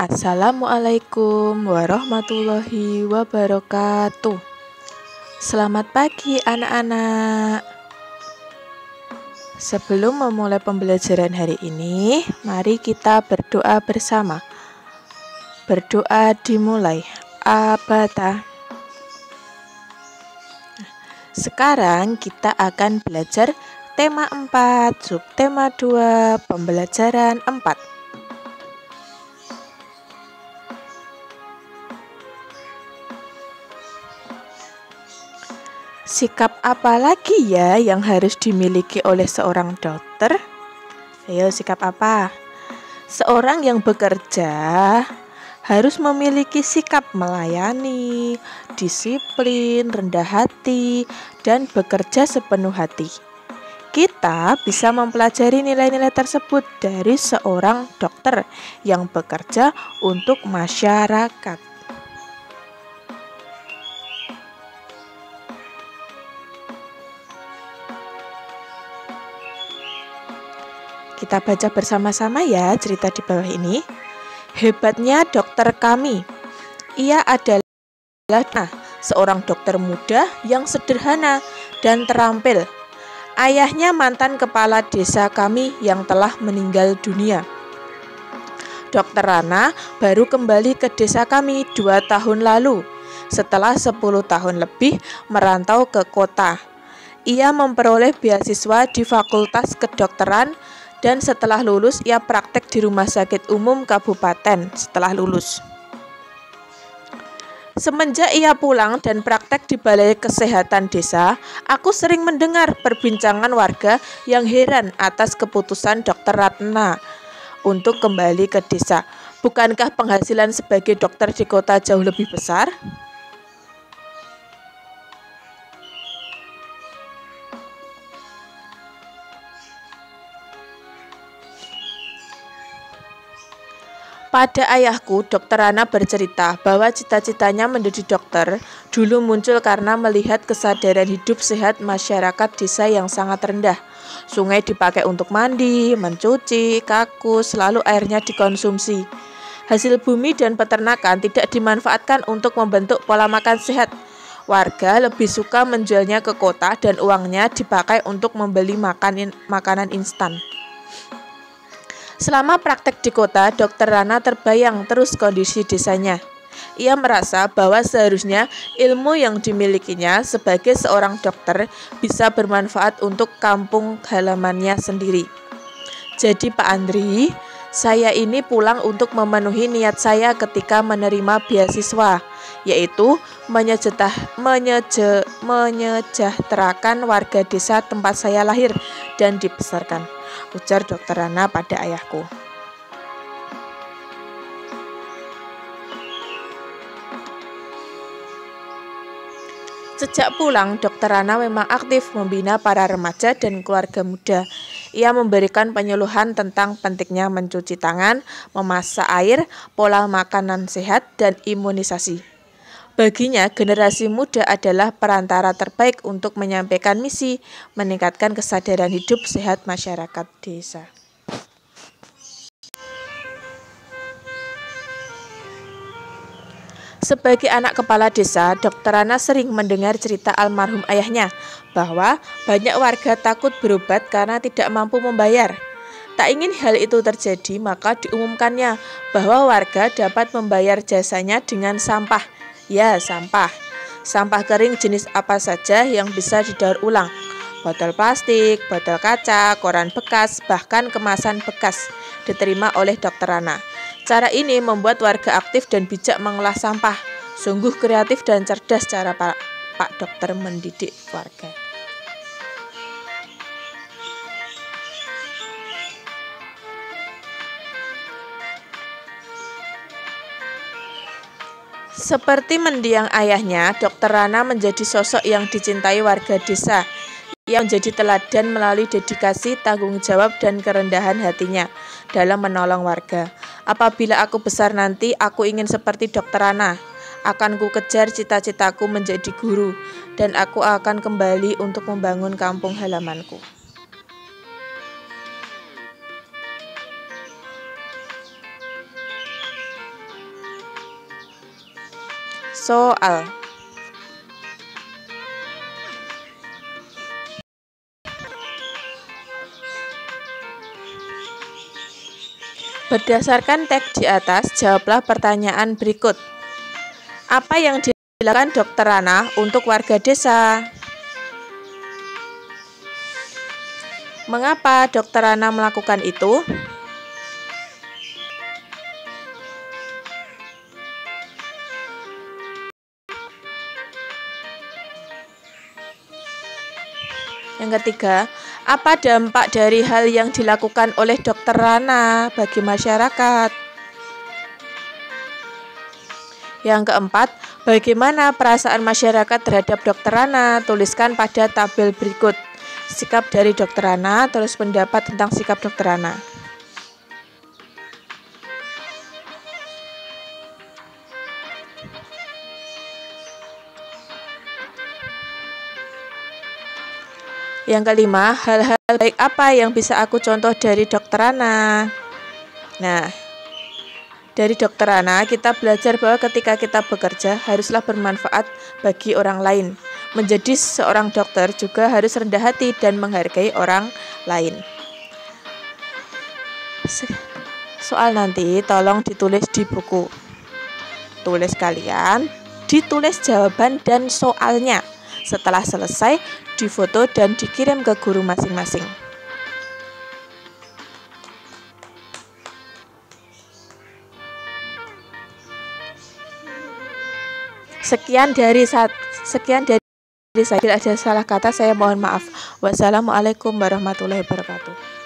Assalamualaikum warahmatullahi wabarakatuh. Selamat pagi anak-anak. Sebelum memulai pembelajaran hari ini, mari kita berdoa bersama. Berdoa dimulai. Abata. Sekarang kita akan belajar tema 4, subtema 2, pembelajaran 4. Sikap apa lagi ya yang harus dimiliki oleh seorang dokter? Ayo, sikap apa? Seorang yang bekerja harus memiliki sikap melayani, disiplin, rendah hati, dan bekerja sepenuh hati. Kita bisa mempelajari nilai-nilai tersebut dari seorang dokter yang bekerja untuk masyarakat. Kita baca bersama-sama ya cerita di bawah ini. Hebatnya dokter kami. Ia adalah seorang dokter muda yang sederhana dan terampil. Ayahnya mantan kepala desa kami yang telah meninggal dunia. Dokter Rana baru kembali ke desa kami 2 tahun lalu, setelah 10 tahun lebih merantau ke kota. Ia memperoleh beasiswa di Fakultas Kedokteran dan setelah lulus ia praktek di Rumah Sakit Umum Kabupaten setelah lulus. Semenjak ia pulang dan praktek di Balai Kesehatan Desa, aku sering mendengar perbincangan warga yang heran atas keputusan Dr. Ratna untuk kembali ke desa. Bukankah penghasilan sebagai dokter di kota jauh lebih besar? Pada ayahku, Dr. Rana bercerita bahwa cita-citanya menjadi dokter dulu muncul karena melihat kesadaran hidup sehat masyarakat desa yang sangat rendah. Sungai dipakai untuk mandi, mencuci, kakus, lalu airnya dikonsumsi. Hasil bumi dan peternakan tidak dimanfaatkan untuk membentuk pola makan sehat. Warga lebih suka menjualnya ke kota dan uangnya dipakai untuk membeli makanan instan. Selama praktek di kota, Dr. Rana terbayang terus kondisi desanya. Ia merasa bahwa seharusnya ilmu yang dimilikinya sebagai seorang dokter bisa bermanfaat untuk kampung halamannya sendiri. Jadi Pak Andri, saya ini pulang untuk memenuhi niat saya ketika menerima beasiswa, yaitu menyejahterakan warga desa tempat saya lahir dan dibesarkan, ujar Dr. Rana pada ayahku. Sejak pulang, Dr. Rana memang aktif membina para remaja dan keluarga muda. Ia memberikan penyuluhan tentang pentingnya mencuci tangan, memasak air, pola makanan sehat, dan imunisasi. Baginya, generasi muda adalah perantara terbaik untuk menyampaikan misi, meningkatkan kesadaran hidup sehat masyarakat desa. Sebagai anak kepala desa, Dr. Rana sering mendengar cerita almarhum ayahnya bahwa banyak warga takut berobat karena tidak mampu membayar. Tak ingin hal itu terjadi, maka diumumkannya bahwa warga dapat membayar jasanya dengan sampah. Ya, sampah. Sampah kering jenis apa saja yang bisa didaur ulang. Botol plastik, botol kaca, koran bekas, bahkan kemasan bekas diterima oleh Dr. Rana. Cara ini membuat warga aktif dan bijak mengolah sampah. Sungguh kreatif dan cerdas cara Pak Dokter mendidik warga. Seperti mendiang ayahnya, Dr. Rana menjadi sosok yang dicintai warga desa. Ia menjadi teladan melalui dedikasi, tanggung jawab, dan kerendahan hatinya dalam menolong warga. Apabila aku besar nanti, aku ingin seperti Dr. Rana. Akan ku kejar cita-citaku menjadi guru, dan aku akan kembali untuk membangun kampung halamanku. Soal. Berdasarkan teks di atas, jawablah pertanyaan berikut. Apa yang dilakukan Dr. Rana untuk warga desa? Mengapa Dr. Rana melakukan itu? Yang ketiga, apa dampak dari hal yang dilakukan oleh Dr. Rana bagi masyarakat? Yang keempat, bagaimana perasaan masyarakat terhadap Dr. Rana? Tuliskan pada tabel berikut. Sikap dari Dr. Rana, terus pendapat tentang sikap Dr. Rana. Yang kelima, hal-hal baik apa yang bisa aku contoh dari Dr. Rana? Nah, dari Dr. Rana kita belajar bahwa ketika kita bekerja haruslah bermanfaat bagi orang lain. Menjadi seorang dokter juga harus rendah hati dan menghargai orang lain. Soal nanti tolong ditulis di buku. Tulis kalian, ditulis jawaban dan soalnya. Setelah selesai, difoto dan dikirim ke guru masing-masing. Sekian dari saya. Bila ada salah kata, saya mohon maaf. Wassalamualaikum warahmatullahi wabarakatuh.